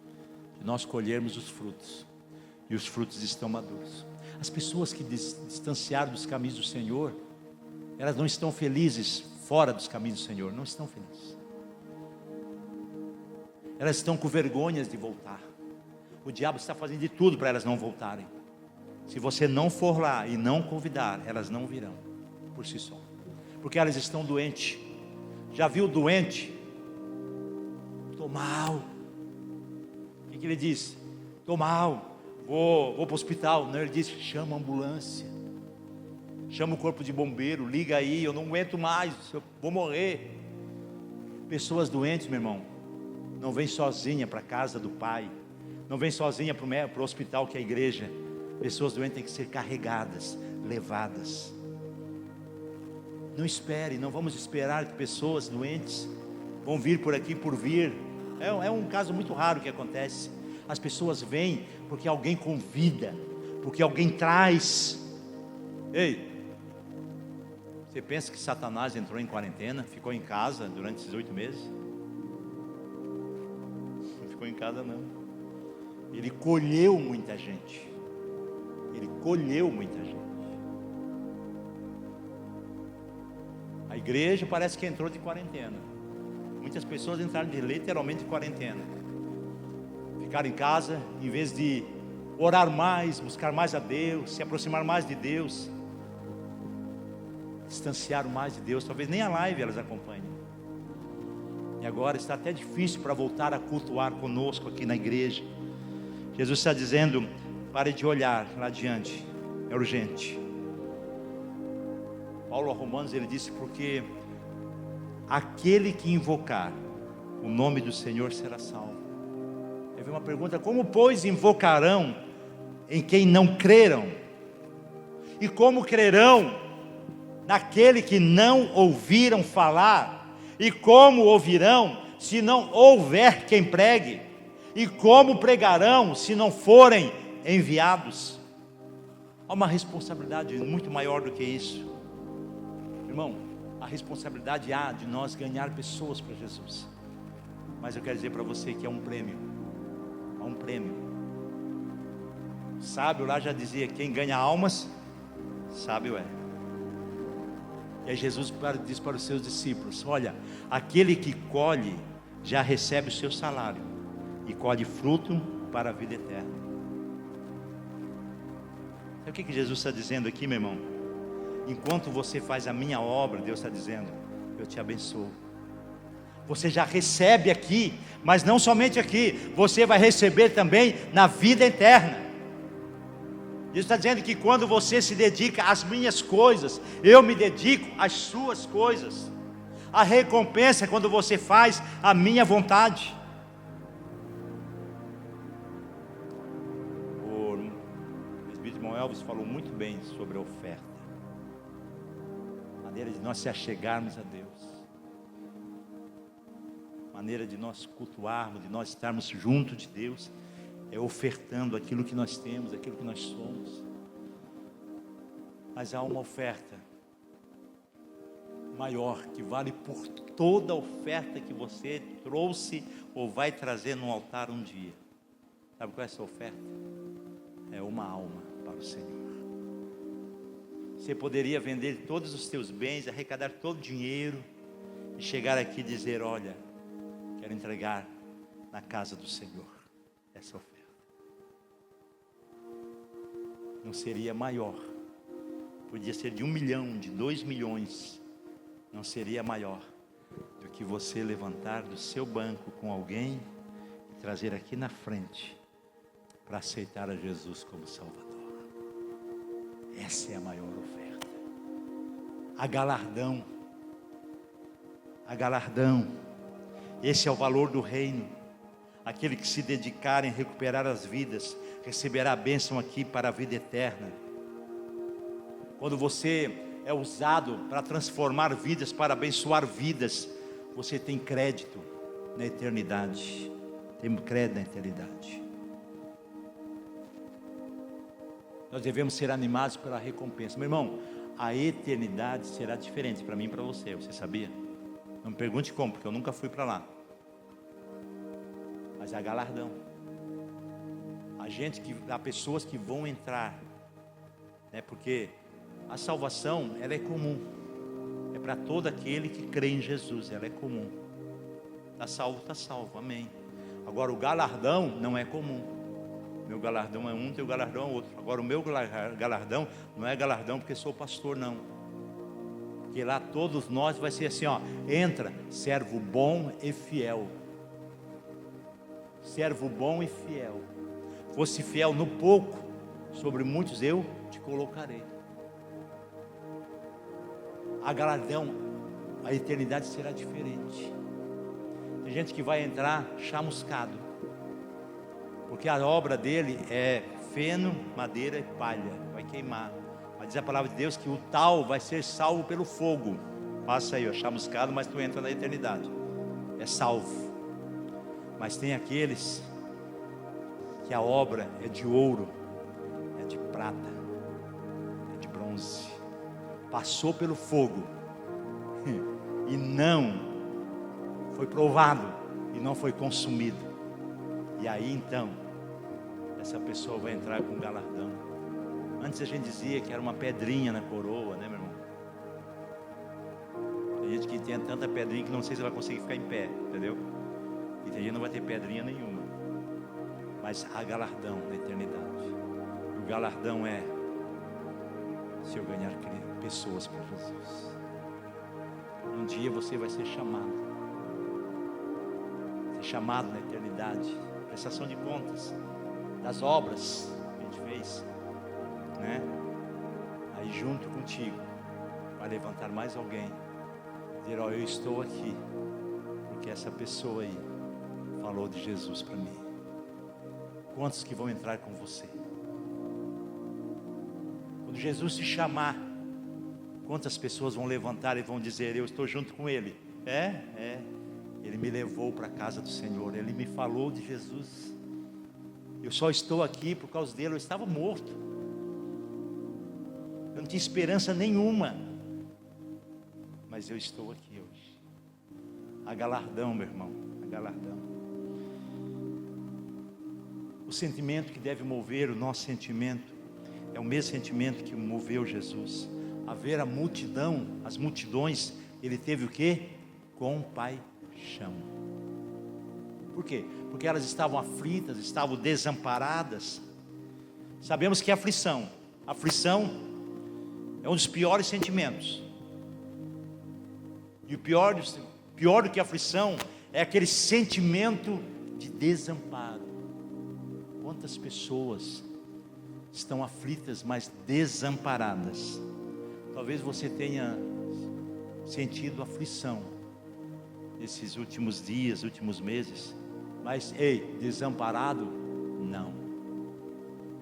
Speaker 1: de nós colhermos os frutos. E os frutos estão maduros. As pessoas que distanciaram dos caminhos do Senhor, elas não estão felizes fora dos caminhos do Senhor. Não estão felizes. Elas estão com vergonhas de voltar. O diabo está fazendo de tudo para elas não voltarem. Se você não for lá e não convidar, elas não virão por si só. Porque elas estão doentes. Já viu doente? Estou mal. O que ele disse? Estou mal, vou para o hospital. Não, ele disse: chama a ambulância, chama o corpo de bombeiro, liga aí, eu não aguento mais, eu vou morrer. Pessoas doentes, meu irmão, não vem sozinha para a casa do Pai, não vem sozinha para o hospital que é a igreja. Pessoas doentes têm que ser carregadas, levadas. Não espere, não vamos esperar que pessoas doentes vão vir por aqui por vir. É um caso muito raro que acontece. As pessoas vêm porque alguém convida, porque alguém traz. Ei, você pensa que Satanás entrou em quarentena, ficou em casa durante esses 8 meses? Não ficou em casa não. Ele colheu muita gente. Ele colheu muita gente. A igreja parece que entrou de quarentena. Muitas pessoas entraram literalmente de quarentena. Ficaram em casa, em vez de orar mais, buscar mais a Deus, se aproximar mais de Deus, distanciar mais de Deus. Talvez nem a live elas acompanhem. E agora está até difícil para voltar a cultuar conosco aqui na igreja. Jesus está dizendo: pare de olhar lá adiante, é urgente. Paulo aos Romanos, ele disse: porque aquele que invocar o nome do Senhor será salvo. Aí vem uma pergunta: como pois invocarão em quem não creram? E como crerão naquele que não ouviram falar? E como ouvirão se não houver quem pregue? E como pregarão se não forem enviados? Há uma responsabilidade muito maior do que isso, irmão. A responsabilidade há de nós ganhar pessoas para Jesus. Mas eu quero dizer para você que é um prêmio. Há um prêmio. O sábio lá já dizia: quem ganha almas, sábio é. E aí Jesus diz para os seus discípulos: olha, aquele que colhe já recebe o seu salário, e colhe fruto para a vida eterna. Sabe o que Jesus está dizendo aqui, meu irmão? Enquanto você faz a minha obra, Deus está dizendo: eu te abençoo. Você já recebe aqui, mas não somente aqui, você vai receber também na vida eterna. Jesus está dizendo que quando você se dedica às minhas coisas, eu me dedico às suas coisas. A recompensa é quando você faz a minha vontade. O presbítero irmão Elvis falou muito bem sobre a oferta. Maneira de nós se achegarmos a Deus, maneira de nós cultuarmos, de nós estarmos junto de Deus, é ofertando aquilo que nós temos, aquilo que nós somos. Mas há uma oferta maior, que vale por toda a oferta que você trouxe ou vai trazer no altar um dia. Sabe qual é essa oferta? É uma alma para o Senhor. Você poderia vender todos os seus bens, arrecadar todo o dinheiro e chegar aqui e dizer: olha, quero entregar na casa do Senhor essa oferta. Não seria maior. Podia ser de 1 milhão, de 2 milhões. Não seria maior do que você levantar do seu banco com alguém e trazer aqui na frente para aceitar a Jesus como Salvador. Essa é a maior oferta. A galardão. A galardão. Esse é o valor do reino. Aquele que se dedicar em recuperar as vidas receberá a bênção aqui para a vida eterna. Quando você é usado para transformar vidas, para abençoar vidas, você tem crédito na eternidade. Tem crédito na eternidade. Nós devemos ser animados pela recompensa. Meu irmão, a eternidade será diferente para mim e para você. Você sabia? Não me pergunte como, porque eu nunca fui para lá. Mas há galardão. Há pessoas que vão entrar, né? Porque a salvação, ela é comum. É para todo aquele que crê em Jesus. Ela é comum. Está salvo, amém. Agora o galardão não é comum. Meu galardão é um, teu galardão é outro. Agora o meu galardão não é galardão porque sou pastor, não. Porque lá todos nós vai ser assim, ó: entra, servo bom e fiel. Servo bom e fiel. Fosse fiel no pouco, sobre muitos eu te colocarei. A galardão, a eternidade será diferente. Tem gente que vai entrar chamuscado, porque a obra dele é feno, madeira e palha, vai queimar. Mas diz a palavra de Deus que o tal vai ser salvo pelo fogo. Passa aí, ó, chamuscado, mas tu entra na eternidade, é salvo. Mas tem aqueles que a obra é de ouro, é de prata, é de bronze, passou pelo fogo e não foi provado e não foi consumido. E aí então essa pessoa vai entrar com galardão. Antes a gente dizia que era uma pedrinha na coroa, né, meu irmão? Tem gente que tem tanta pedrinha que não sei se vai conseguir ficar em pé, entendeu? E tem gente que não vai ter pedrinha nenhuma. mas há galardão na eternidade. O galardão é se eu ganhar pessoas para Jesus. Um dia você vai ser chamado na eternidade, prestação de contas das obras que a gente fez, né? Aí junto contigo vai levantar mais alguém, dizer: ó, eu estou aqui porque essa pessoa aí falou de Jesus para mim. Quantos que vão entrar com você? Quando Jesus te chamar, quantas pessoas vão levantar e vão dizer: eu estou junto com Ele? Ele me levou para a casa do Senhor, Ele me falou de Jesus. Eu só estou aqui por causa dele. Eu estava morto, eu não tinha esperança nenhuma, mas eu estou aqui hoje. Há galardão, meu irmão, há galardão. O sentimento que deve mover o nosso sentimento é o mesmo sentimento que moveu Jesus. A ver a multidão, as multidões, Ele teve o quê? Compaixão. Por quê? Porque elas estavam aflitas, estavam desamparadas. Sabemos que aflição é um dos piores sentimentos. E o pior do que a aflição é aquele sentimento de desamparo. Quantas pessoas estão aflitas, mas desamparadas? Talvez você tenha sentido aflição nesses últimos dias, últimos meses, mas desamparado, não.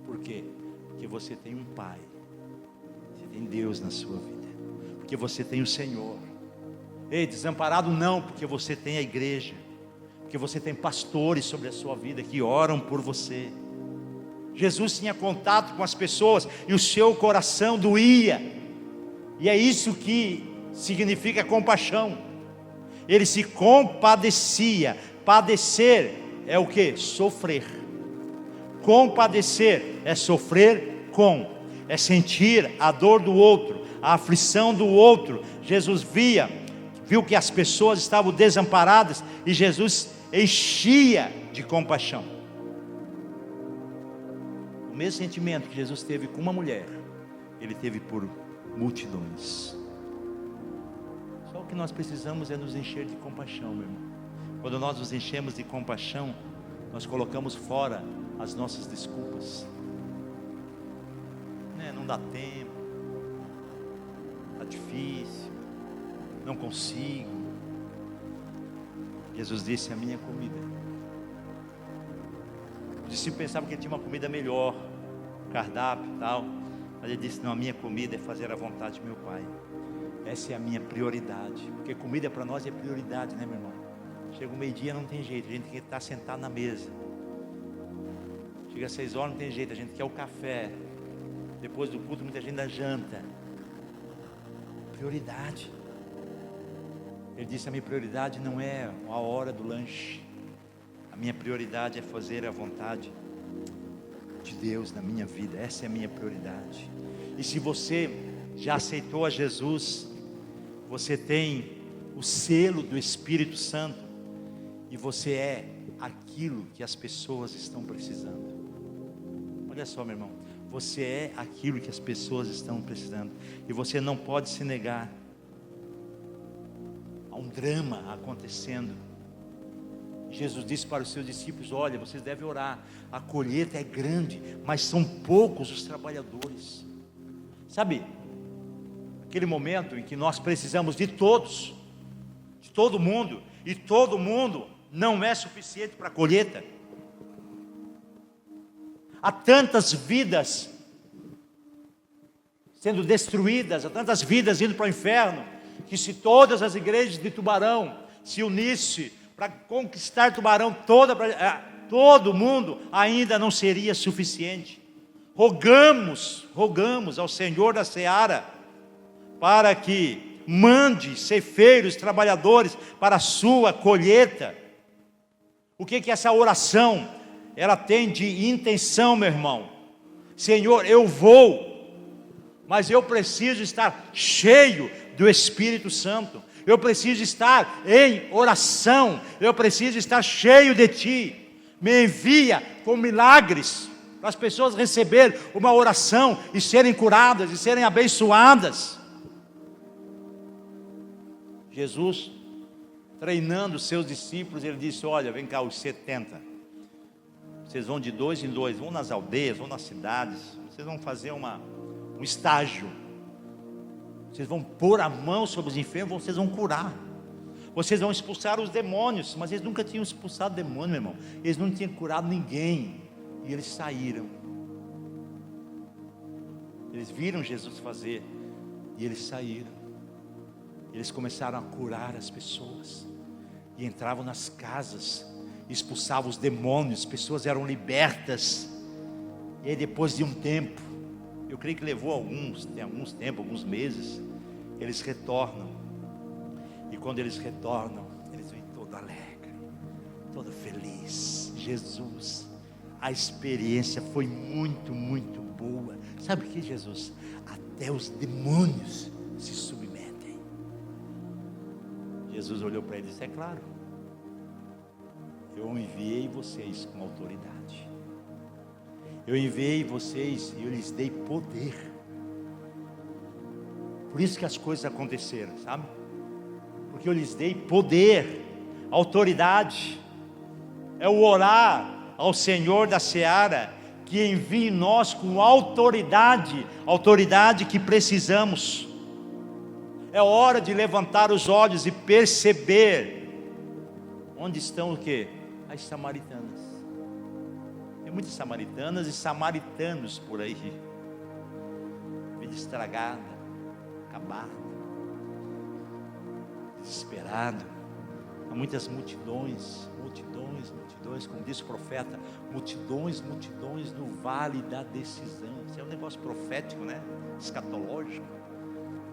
Speaker 1: Por quê? Porque você tem um Pai, você tem Deus na sua vida, porque você tem o Senhor. Desamparado não, porque você tem a igreja, porque você tem pastores sobre a sua vida que oram por você. Jesus tinha contato com as pessoas e o seu coração doía, e é isso que significa compaixão. Ele se compadecia. Padecer é o que? Sofrer. Compadecer é sofrer com, é sentir a dor do outro, a aflição do outro. Jesus viu que as pessoas estavam desamparadas e Jesus enchia de compaixão. O mesmo sentimento que Jesus teve com uma mulher, Ele teve por multidões. Só o que nós precisamos é nos encher de compaixão, meu irmão. Quando nós nos enchemos de compaixão, nós colocamos fora as nossas desculpas. Não dá tempo, está difícil, não consigo. Jesus disse: a minha comida. Os discípulos pensavam que ele tinha uma comida melhor, cardápio e tal, mas ele disse: não, a minha comida é fazer a vontade do meu Pai. Essa é a minha prioridade, porque comida para nós é prioridade, né, meu irmão? Chega o meio-dia, não tem jeito, a gente tem que estar sentado na mesa. Chega às 6 horas, não tem jeito, a gente quer o café. Depois do culto, muita gente ainda janta. Prioridade. Ele disse: a minha prioridade não é a hora do lanche, a minha prioridade é fazer a vontade de Deus na minha vida. Essa é a minha prioridade. E se você já aceitou a Jesus, você tem o selo do Espírito Santo, e você é aquilo que as pessoas estão precisando. Olha só, meu irmão, você é aquilo que as pessoas estão precisando, e você não pode se negar. Há um drama acontecendo. Jesus disse para os seus discípulos: olha, vocês devem orar, a colheita é grande, mas são poucos os trabalhadores. Sabe, aquele momento em que nós precisamos de todos, de todo mundo, e todo mundo não é suficiente para a colheita. Há tantas vidas sendo destruídas, há tantas vidas indo para o inferno, que se todas as igrejas de Tubarão se unissem para conquistar Tubarão todo mundo, ainda não seria suficiente. Rogamos ao Senhor da Seara para que mande ceifeiros, trabalhadores para a sua colheita. O que essa oração ela tem de intenção, meu irmão? Senhor, eu vou, mas eu preciso estar cheio do Espírito Santo. Eu preciso estar em oração, eu preciso estar cheio de Ti. me envia com milagres, para as pessoas receberem uma oração e serem curadas, e serem abençoadas. Jesus, treinando os seus discípulos, ele disse: olha, vem cá, os 70, vocês vão de 2 em 2, vão nas aldeias, vão nas cidades, vocês vão fazer um estágio, vocês vão pôr a mão sobre os enfermos, vocês vão curar, vocês vão expulsar os demônios. Mas eles nunca tinham expulsado demônio, meu irmão, eles não tinham curado ninguém, e eles saíram. Eles viram Jesus fazer, e eles saíram. Eles começaram a curar as pessoas, e entravam nas casas, expulsavam os demônios, as pessoas eram libertas. E aí, depois de um tempo, eu creio que levou alguns meses, eles retornam. E quando eles retornam, eles vêm todo alegre, todo feliz. Jesus, a experiência foi muito, muito boa. Sabe o que, Jesus? Até os demônios se submetem. Jesus olhou para ele e disse: é claro, eu enviei vocês com autoridade. Eu enviei vocês e eu lhes dei poder. Por isso que as coisas aconteceram, sabe? Porque eu lhes dei poder, autoridade. É o orar ao Senhor da seara, que envie nós com autoridade, autoridade que precisamos. É hora de levantar os olhos e perceber onde estão o quê? As samaritanas. Tem muitas samaritanas e samaritanos por aí, vida estragada, acabada, desesperado. Há muitas multidões, como diz o profeta, multidões no vale da decisão. Isso é um negócio profético, né? Escatológico.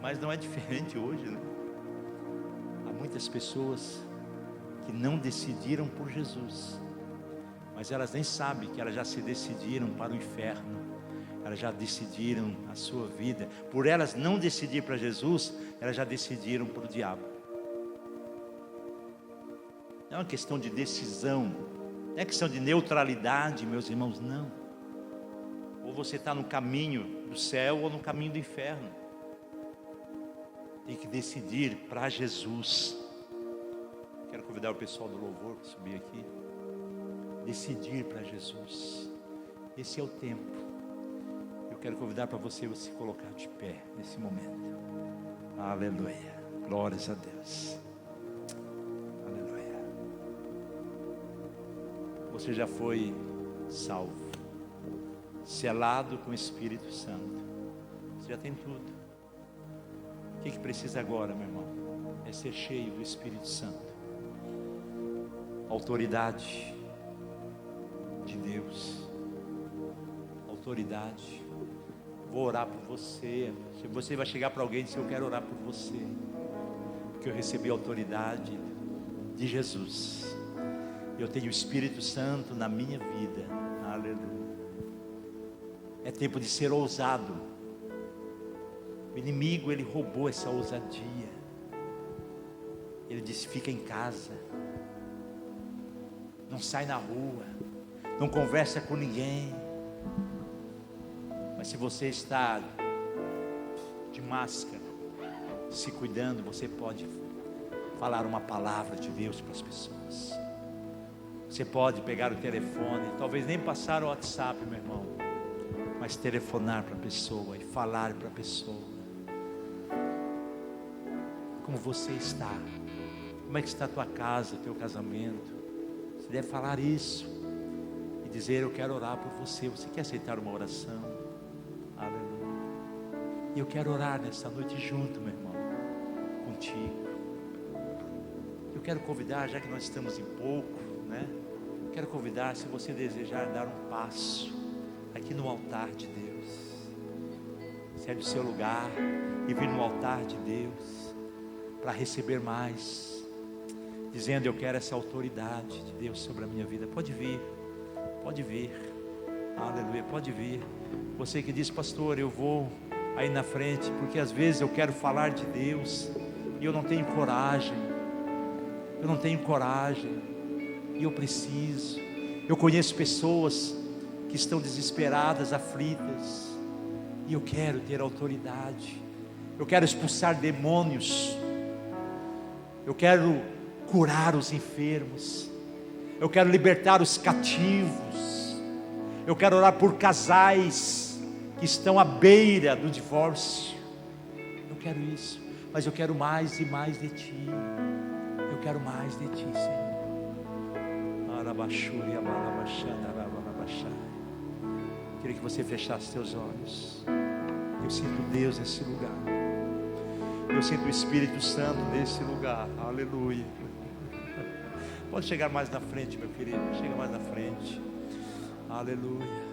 Speaker 1: Mas não é diferente hoje, né? Há muitas pessoas que não decidiram por Jesus, mas elas nem sabem que elas já se decidiram para o inferno. Elas já decidiram a sua vida. Por elas não decidir para Jesus, elas já decidiram para o diabo. Não é uma questão de decisão, não é questão de neutralidade, meus irmãos, não. Ou você está no caminho do céu ou no caminho do inferno. Tem que decidir para Jesus. Quero convidar o pessoal do louvor para subir aqui. Decidir para Jesus. Esse é o tempo. Eu quero convidar para você se colocar de pé nesse momento. Aleluia. Glórias a Deus. Aleluia. Você já foi salvo, selado com o Espírito Santo. Você já tem tudo. O que precisa agora, meu irmão? É ser cheio do Espírito Santo. Autoridade de Deus. Autoridade. Vou orar por você. Se você vai chegar para alguém e dizer: eu quero orar por você, porque eu recebi a autoridade de Jesus. Eu tenho o Espírito Santo na minha vida. Aleluia. É tempo de ser ousado. O inimigo, ele roubou essa ousadia. Ele disse: fica em casa, não sai na rua, não conversa com ninguém. Mas se você está de máscara, se cuidando, você pode falar uma palavra de Deus para as pessoas. Você pode pegar o telefone, talvez nem passar o WhatsApp, meu irmão, mas telefonar para a pessoa e falar para a pessoa como você está, como é que está a tua casa, teu casamento. Você deve falar isso e dizer: eu quero orar por você. Você quer aceitar uma oração? Aleluia. E eu quero orar nessa noite junto, meu irmão, contigo. Eu quero convidar, já que nós estamos em pouco, né? Quero convidar, se você desejar dar um passo aqui no altar de Deus, sair do seu lugar e vir no altar de Deus para receber mais, dizendo: eu quero essa autoridade de Deus sobre a minha vida. Pode vir, aleluia, pode vir. Você que diz: pastor, eu vou aí na frente, porque às vezes eu quero falar de Deus e eu não tenho coragem, e eu preciso, Eu conheço pessoas que estão desesperadas, aflitas, e eu quero ter autoridade. Eu quero expulsar demônios. Eu quero curar os enfermos. Eu quero libertar os cativos. Eu quero orar por casais que estão à beira do divórcio. Eu quero isso, mas eu quero mais e mais de Ti. Eu quero mais de Ti, Senhor. Queria que você fechasse seus olhos. Eu sinto Deus nesse lugar. Eu sinto o Espírito Santo nesse lugar. Aleluia. Pode chegar mais na frente, meu querido. Chega mais na frente. Aleluia.